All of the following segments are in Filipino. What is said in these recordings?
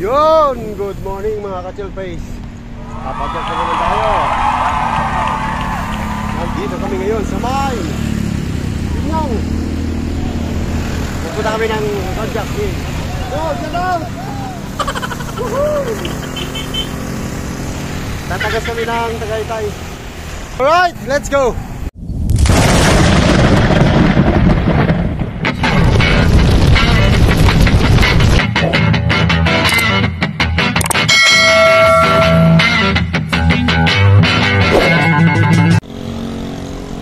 Yun! Good morning mga ka-chill face. Kapagkat na naman tayo. Nandito kami ngayon sa mine. Yun lang. Nagpunta kami ng Kajak. Go! Get out! Woohoo! Tatagas kami ng Tagaytay. Alright! Let's go!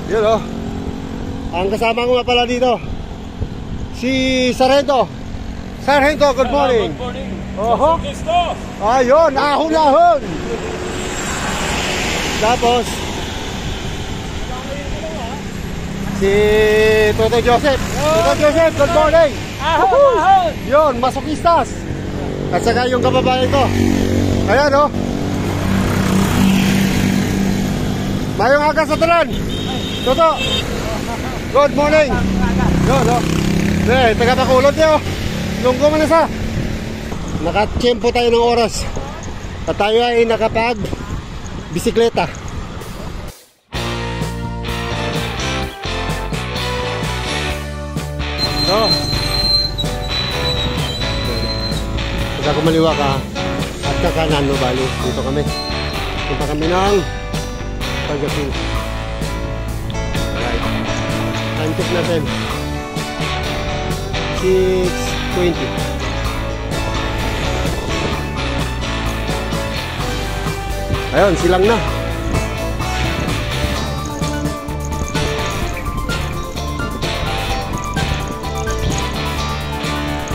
Yun o. Ang kasama ko nga pala dito si Sargento. Sargento, good morning. Good morning. Oho. Ayun, ahon. Tapos si Toto Joseph. Toto Joseph, good morning. Ahon. Yun, masokistas. At saka yung kababayan ko. Ayan o. Mayong aga sa talan. Toto, good morning. Yun o. Taga-Bacolod niyo. Lunggo man na sa. Nakatsyempo tayo ng oras. At tayo ay nakapag-bisikleta. So, pagka kumaliwa ka at kakanan mo bali, dito kami. Punta kami ng Pagkakil. Alright. Time check natin 6:20. Ayun, silang na.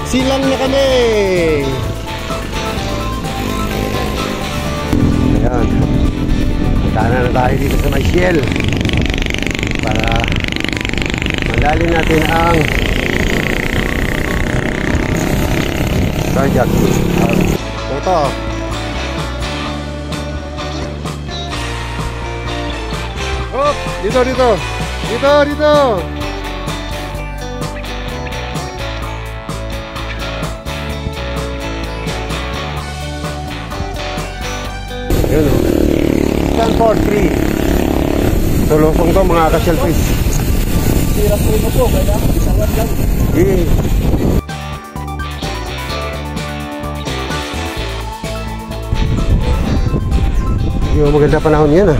Silang na kami. Ayan. Tana na tayo dito sa may Shell para madalin natin ang Kajak. Ito. Oh, dito. Ayan o. Stand for 3. Tulusong to mga ka-shellfish. Sirap mo po, kaya isawad lang. Yung maganda panahon yan ah.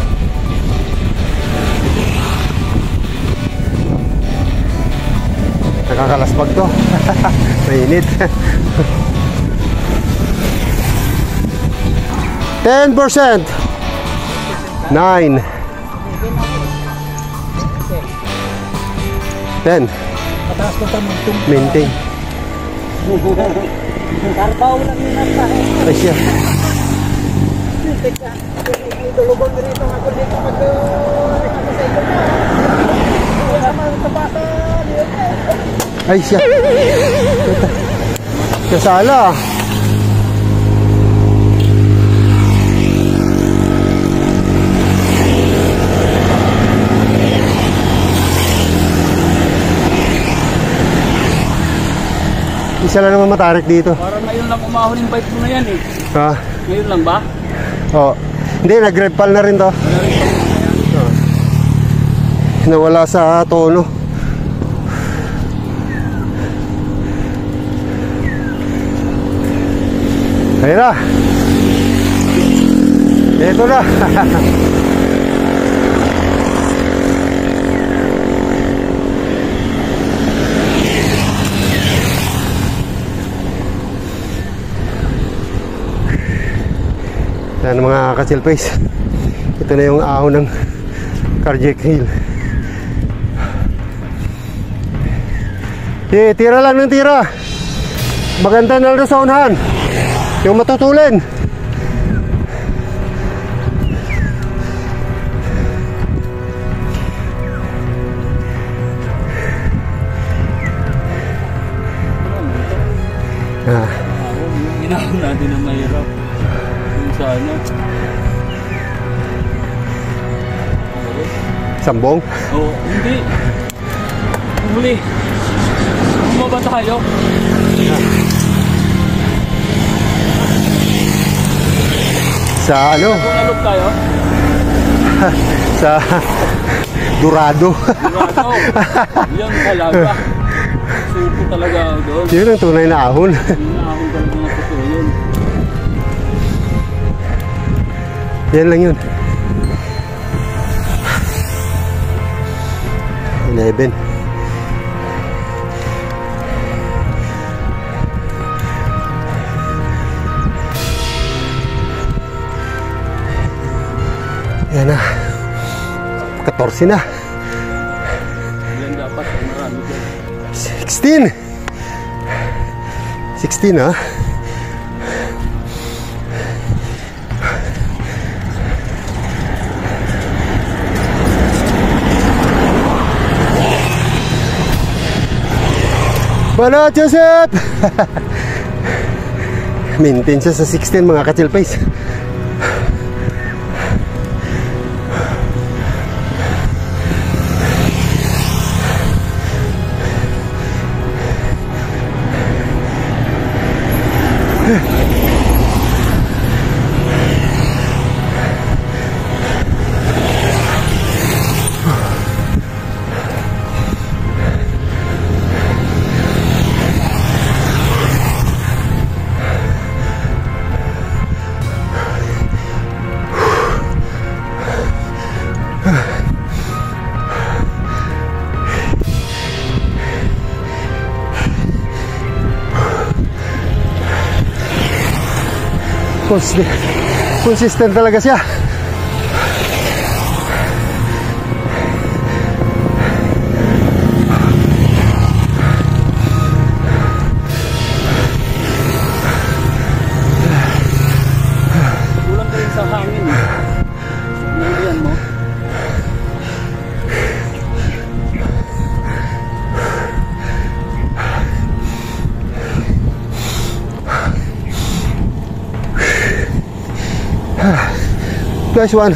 Nakakalaspag to. Mainit. 10%. 9. 10. Pataas ko tamang Maintain. Karbaw lang yun ang tayo. Ay siya. Tulubog na rito ako dito Ay siya. Kasala. Isa lang naman matarik dito. Parang ngayon lang umahon yung bike mo na yan eh. Ha? Ngayon lang ba? Oo. Hindi, nag-repal na rin to. Nawala sa tono. Ayun na. Ito na. Yan mga ka-chillface. Ito na yung ahon ng Kajak Hill. Tira lang ng tira. Maganda na rin sa unahan. Yung matutulin. Ginahon natin ang mahirap. Sana. Sambong? Oo, hindi. Huli. Bumaba tayo. Sa ano? Kung nalog tayo? Sa Dorado. Dorado. Yan talaga. Suko talaga ako doon. Yun ang tunay na ahon. Yun na ako talaga na totoo yun. Yan lang yun. 11. Yan na. 14 na. Yan dapat. Marami dyan. 16. 16 ha. Bala, Joseph! Maintain siya sa 16 mga ka-chillpays. Consistent talaga siya. Kulang ka rin sa hangin. Nalihan mo. Guys, one.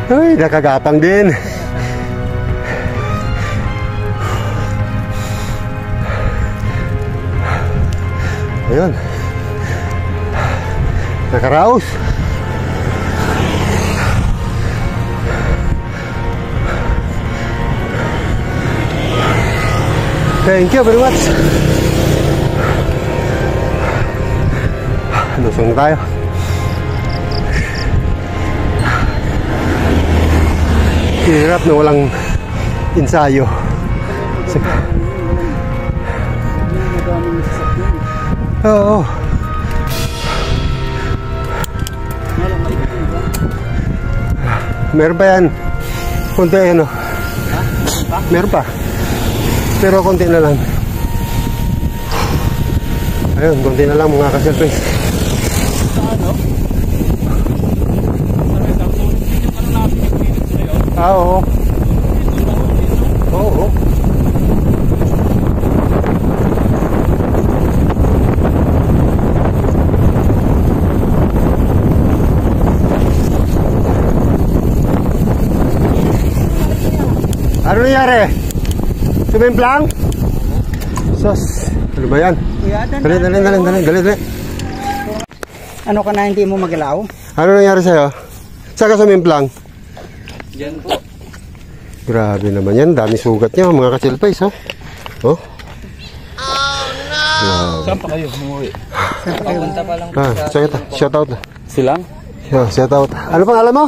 Ay, nakagapang din. Ayun. Nakaraos. Thank you very much. Lusong tayo. Hirap na walang ensayo. Oo. Meron pa yan. Kunti ano. Meron pa. Pero konti na lang. Ayun, konti na lang mga ka-selfies. Ano? Oo. Oo. Ano nangyari? Sumimplang? Sos, ano ba yan? Dali. Ano ka na hindi mo magalaw? Ano nangyari sa'yo? Saan ka sumimplang? Yan po. Grabe naman yan, dami sugat niya mga ka-chillpays, oh. Oh? No! Saan pa kayo? Umuwi. Pagpunta pa lang. Shout out. Silang? Shout out. Ano pangalan mo?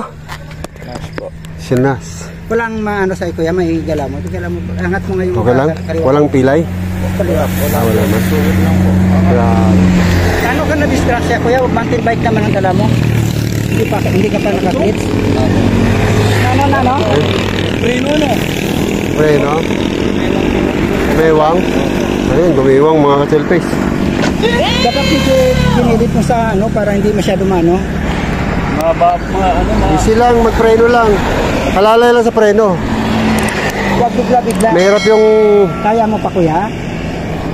Nas po. Sinas. Walang maano sa kuya, may galaw mo. Galaw mo. Angat mo ngayon. Okay lang? Walang pilay? Kaliwa. Wala naman. Grabe. Ano ka na-distrasya kuya? Mountain bike naman ang dala mo. Hindi ka pa naka-clips. Ano? Preno no? Preno? Mewang? Ayun, gumiwang mga ka-chillpays. Dapat medyo ginilit mo sa ano para hindi masyado mano. Mga Easy lang, mag-preno lang. Kalalay lang sa preno. Huwag bigla-bigla. Mahirap yung... Kaya mo pa kuya?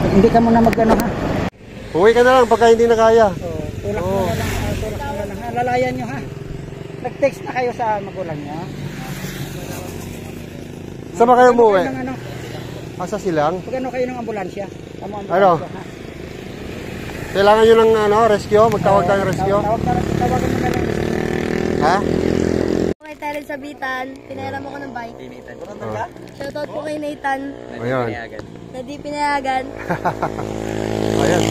Hindi ka muna mag-ano ha? Uwi ka na lang pagka hindi na kaya. Tulak mo na lang. Tulak mo na lang. Lalayan nyo ha. Nag-text na kayo sa magulang nyo. Saan ba kayo umuwi? Ano, Asa silang? pag ano kayo ng ambulansya? Tama ambulansya Ano? ha? Kailangan nyo ng ano, rescue? Magtawag tayo ng rescue? Tawagan mo na lang. Ha? Kay Terence Sabitan, pinahiram ako ng bike. Oh. Shoutout po kay Nathan, Ayan. na di pinayagan. Ayan.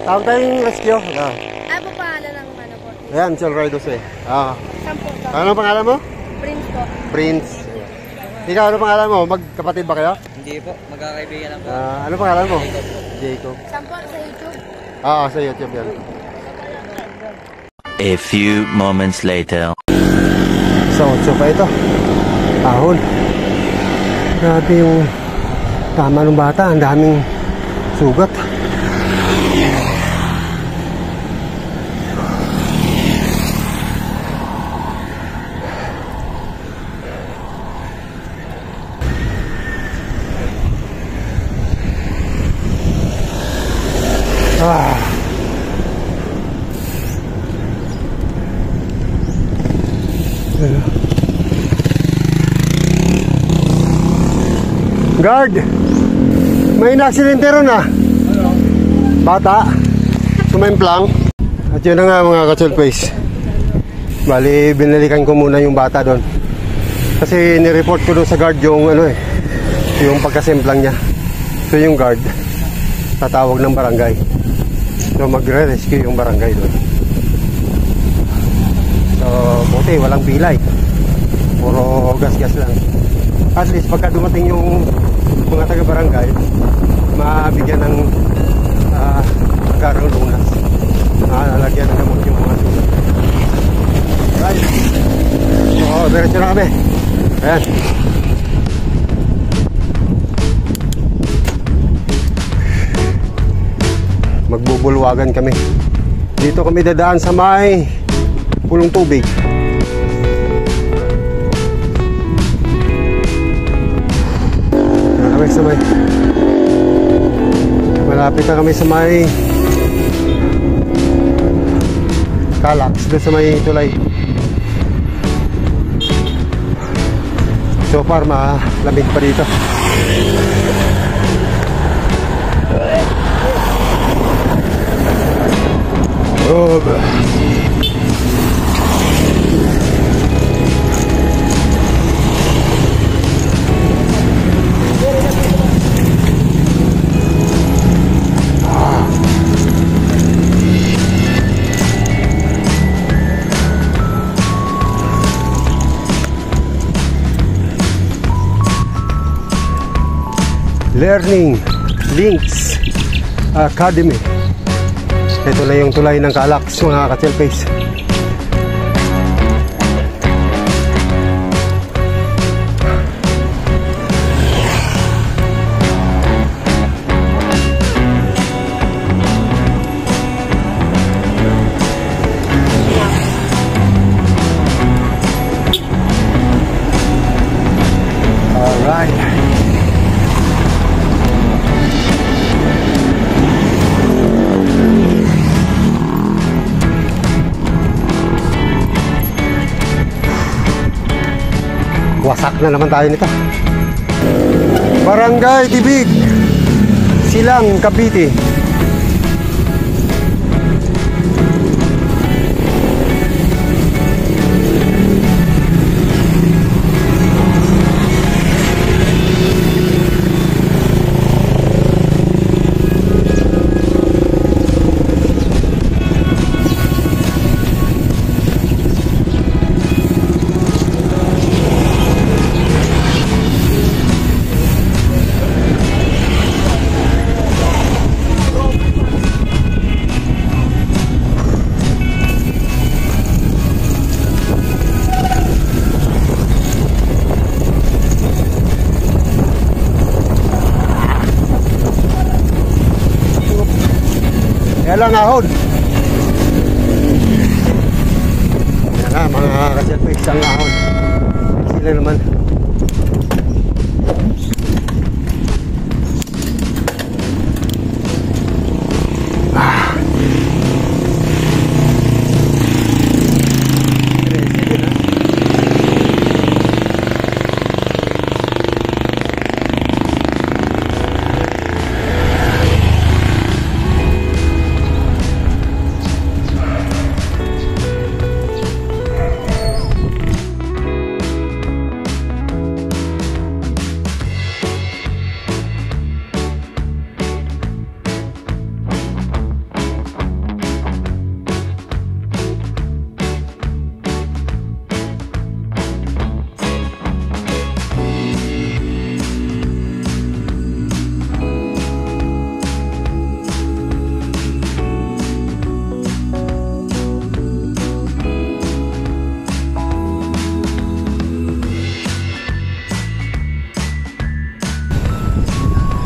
Tawag tayong rescue. Ah. Ano po pangalan ng ano po? Ayan, si Alridos eh. Ah. Sampo po. Ano pangalan mo? Prince po. Prince. Ikaw, ano pangalan mo? Magkapatid ba kayo? Hindi po, magkakaibigan lang po. Ano pangalan mo? Jacob. Sampo sa YouTube. Sa YouTube yan. A few moments later. So, pa ito. Ahon. Grabe yung tama ng bata. Ang daming sugat. Guard! May na-aksidente ron ah. Bata. Sumemplang. At yun na nga mga ka-Chulpace. Bali, binalikan ko muna yung bata doon. Kasi nireport ko doon sa guard yung ano eh, yung pagkasemplang niya. So yung guard, tatawag ng barangay. So magre-rescue yung barangay doon. So buti, walang pilay. Puro gas-gas lang. At least pagka dumating yung mga taga-barangay, mabigyan ng agarang lunas. Nalagyan na gamot yung mga sulat. Right. So, diretso na kami. Ayan. Magbubulwagan kami. Dito kami dadaan sa may pulong tubig. Sa may malapit na kami sa may Calax, doon sa may tulay. So far malamig pa dito. Oh, Learning Links Academy. Ito na yung tulay ng Calax mga ka-Chulpace. Alright. Wasak na naman tayo nito. Barangay Tibig, Silang, Cavite. Kaya lang ahon.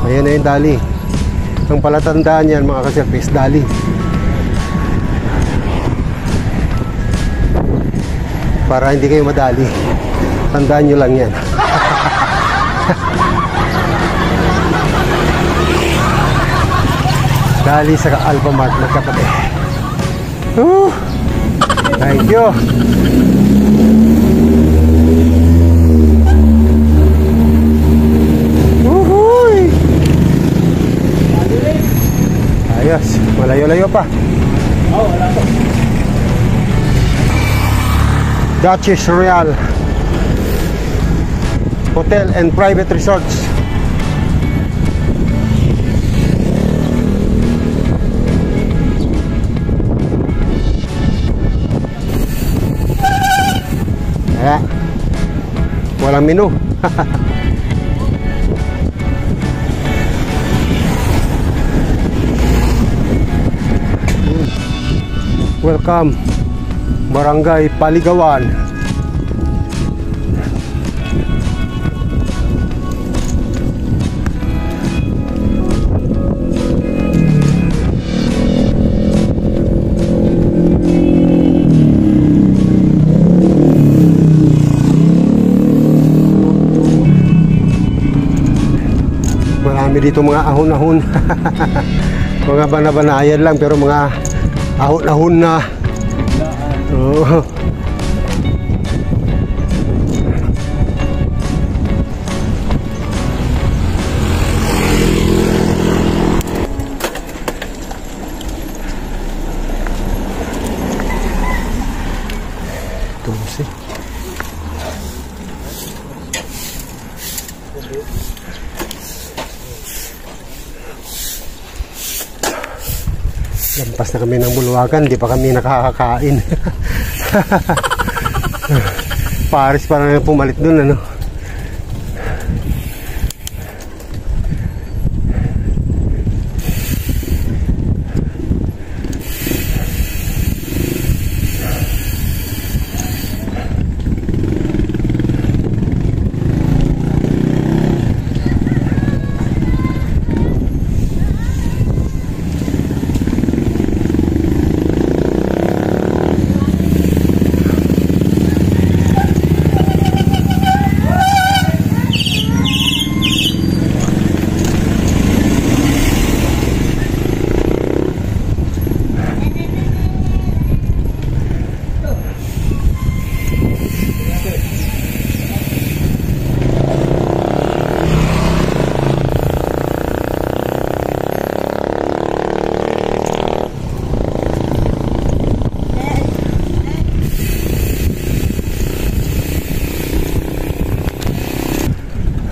Ayan na yung dali. Ang palatandaan yan mga ka-surface, dali. Para hindi kayo madali. Tandaan nyo lang yan. Dali sa Alphamart magkatabi. Thank you. Ayos, malayo-layo pa. Wala po. Duchess Royal Hotel and Private Resorts. Kaya walang menu. Welcome Barangay Paligawan. Marami dito mga ahon-ahon. Mga banabanayan lang pero mga ahon-ahon na. Oh. Tuloy. Lampas na kami ng Bulawagan, di pa kami nakakakain. Paris pa na pumalit dun, ano.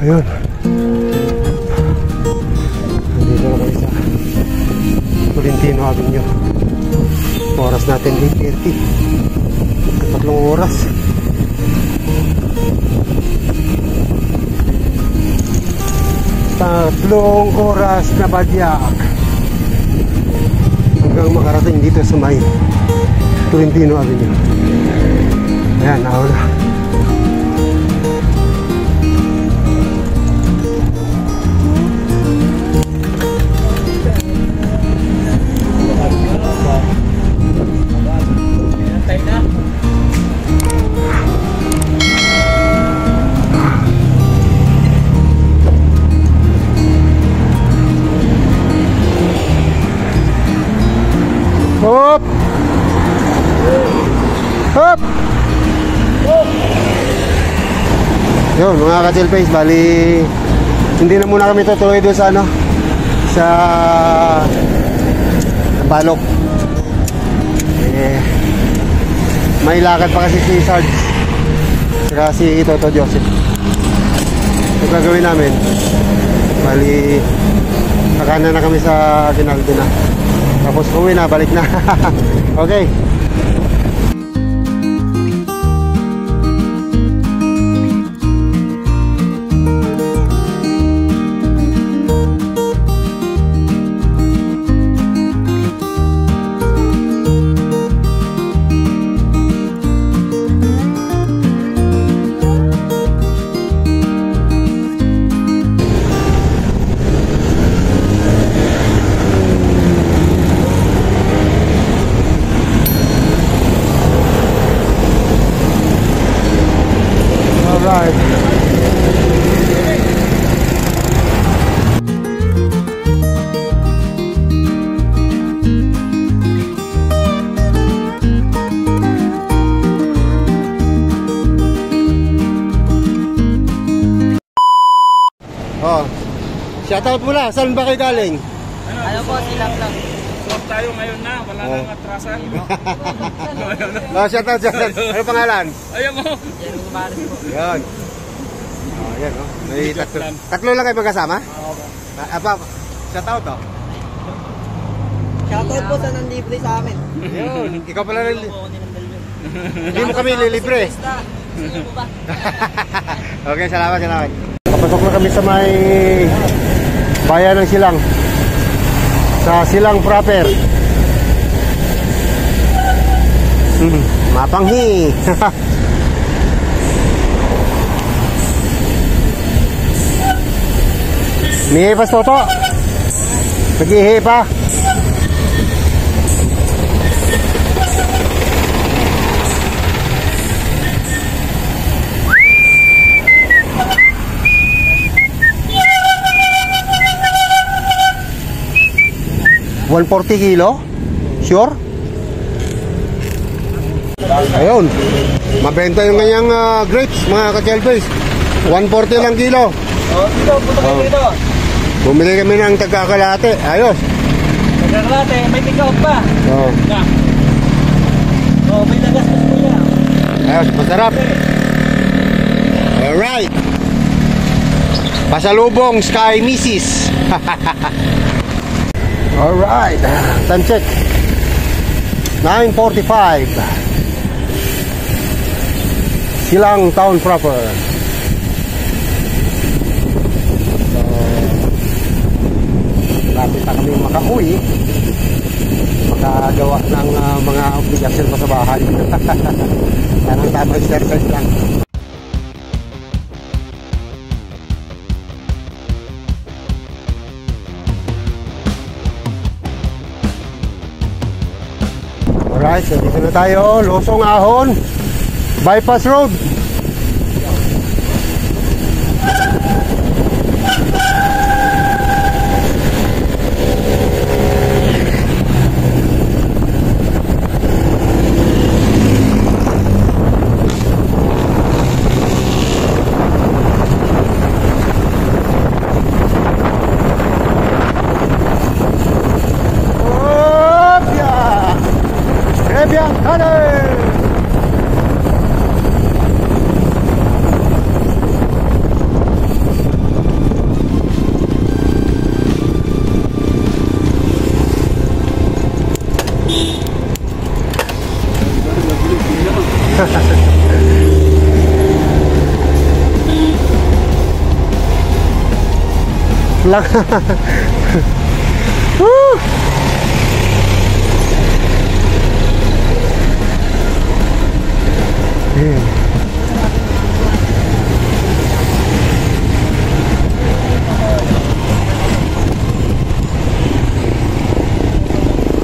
Ayun. Nandito na kami sa Tolentino Avenue. Oras natin 8:30. 3 oras. Tatlong oras na badyak hanggang makarating dito sa may Tolentino Avenue. Ayan, nauna. Hop! Hop! Yun, mga ka-chill face, bali hindi na muna kami tutuloy doon sa ano, sa Balok. May lakad pa kasi si Sarge saka si Toto Joseph. Ito gagawin namin, bali kakanan na kami sa Ginaldo na. Tapos uwi na, balik na. Okay. Shoutout muna. Saan ba kayo galing? Ano po, silap lang. Swap tayo ngayon na. Wala nang atrasan. Shoutout. Ano pangalan? Ayaw mo. Yan. Yan, oh. May tatlo lang kayo magkasama? Shoutout, oh. Shoutout po sa nanlibre sa amin. Yun, ikaw pala hindi mo kami lilibre. Okay, salamat. Kapasok na kami sa may bayan ng Silang. Sa Silang proper. Mapanghi. May pas toto. Nag-ihi pa. $140 kilo? Sure? Ayun. Mabenta yung kanyang grapes, mga ka-chelbase. 140 lang kilo. Dito, punta kayo dito. Bumili kami ng tagkakalate. Ayos. Nagkakalate, may pick-out pa. Oh. May nagastos po niya. Ayos, masarap. Alright. Pasalubong Sky Missis. Alright. Time check. 9:45. Silang town proper. So, lapit na kami makauwi. Makagawa ng mga obligasyon pa sa bahay. Yan ang tamang exercise lang. Alright, so dito na tayo. Losong Ahon Bypass Road. Lang. Woo!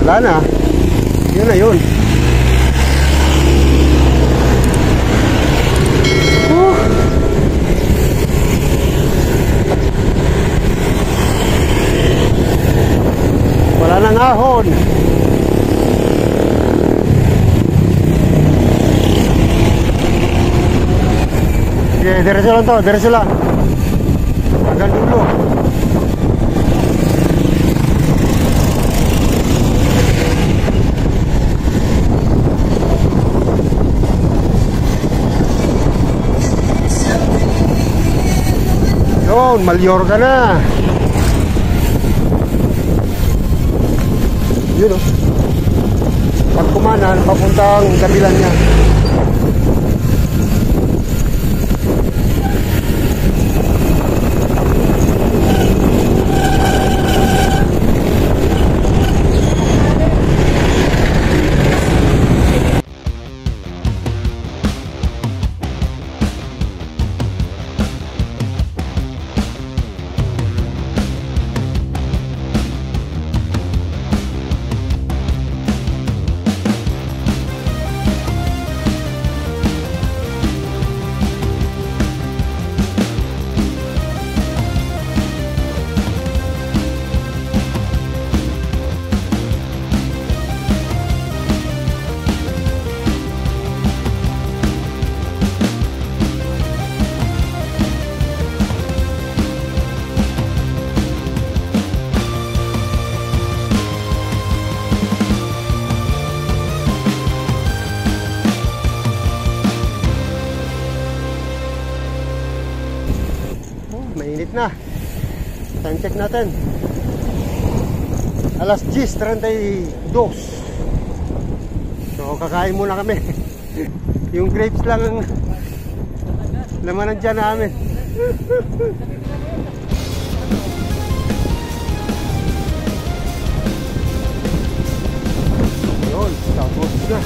Wala na. Yun na yun. Wala nang ahon. Okay, diretso lang to, diretso lang. Hanggang dulo. Yun, Malyor ka na. Yun, oh. Pag kumanan, papuntang kabilan niya. na. Time check natin. Alas 10:32. So kakain muna kami. Yung grapes lang ang laman ng tiyan namin. Yun, tapos na.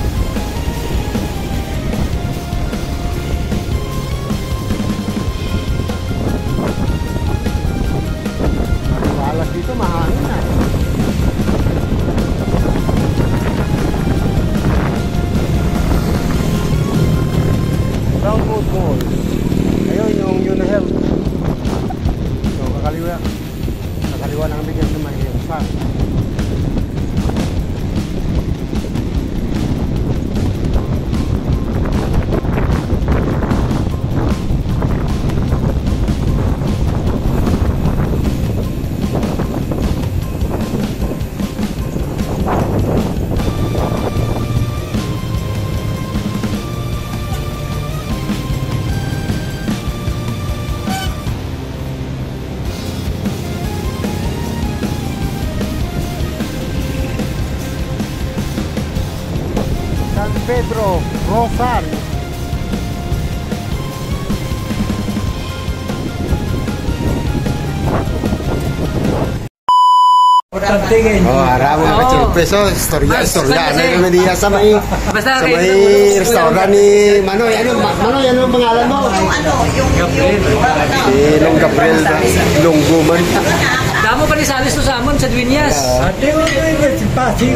Alas dito mahangin na. Brownwood Mall. Ayun yung Unihealth. So kakaliwa. Kakaliwa lang bigyan sa may park. San Pedro Rosario. Oh, harap mo na surpreso, istorya. Ano naman diya sa may restaurant ni Manoy. Manoy, ano ang pangalan mo? Long Gabriel Longguman. Damo pa ni Salis to Samon sa Dueñas. Pasi,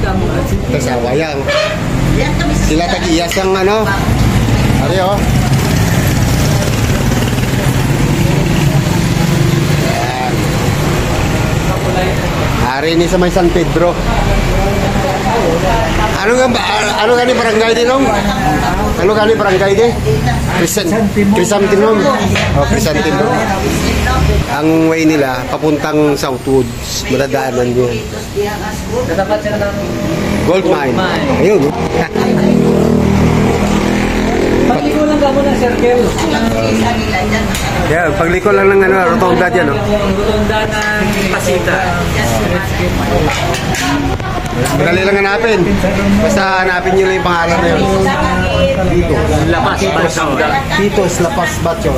damo. Kasawayang. Sila tag-iyas ang ano. Ari oh. Hari ini sa may San Pedro. Ano gani barangay din nung? Ano gani barangay din? Crisantimum. Oh, Crisantimum. Ang way nila papuntang Southwoods, madadaanan yun. Natapat sila ng Gold mine. Ayun. pagliko lang kamo ng circle. Yeah, pagliko lang ng ano, rotonda dyan, no? Yung rotonda ng Pasita. Madali lang hanapin. Basta hanapin nyo lang yung pangalan na yun. Dito. Lapas, Bacho. Tito's Lapas Bacho.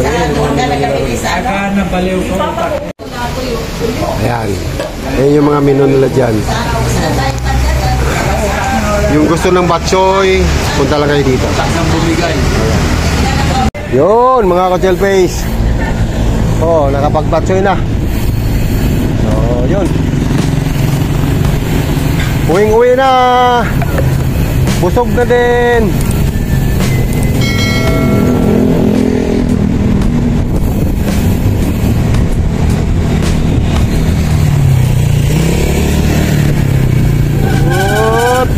Ayan. Ayan yung mga menu nila dyan. Yung gusto ng batchoy, punta lang kayo dito. Yun, mga Kochel Face. Oh, nakapag-batchoy na. So, yun. Uwing-uwi na. Busog na din.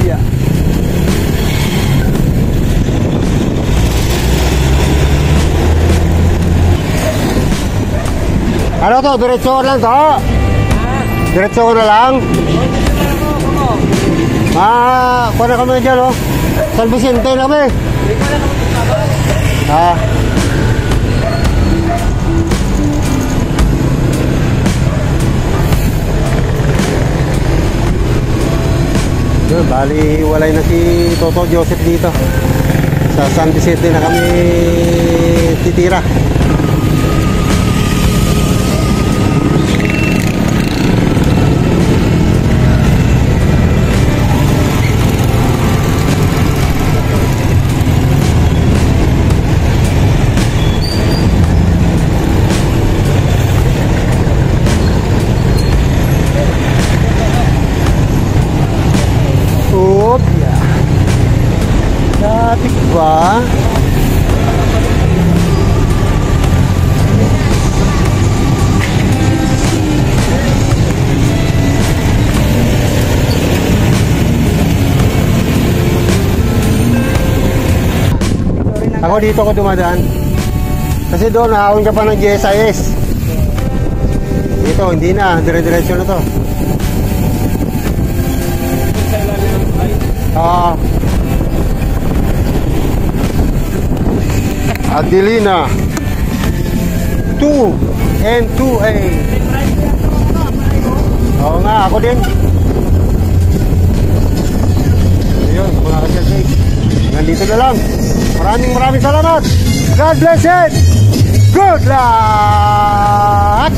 Yeah. Ano to? Diretso lang to? Diretso na lang? Kuha na kami dyan, oh. San Vicente na kami. Bali, walay na si Toto Joseph dito. Sa San Vicente na kami titira. Traffic ba? Ako dito ko dumadaan. Kasi doon nakawin ka pa ng GSIS. Dito hindi na, dire-diretso na to. Adelina. 2 and 2A. Oo nga, ako din. Ayun, mga ka-selfie. Nandito na lang. Maraming salamat. God bless it. Good luck.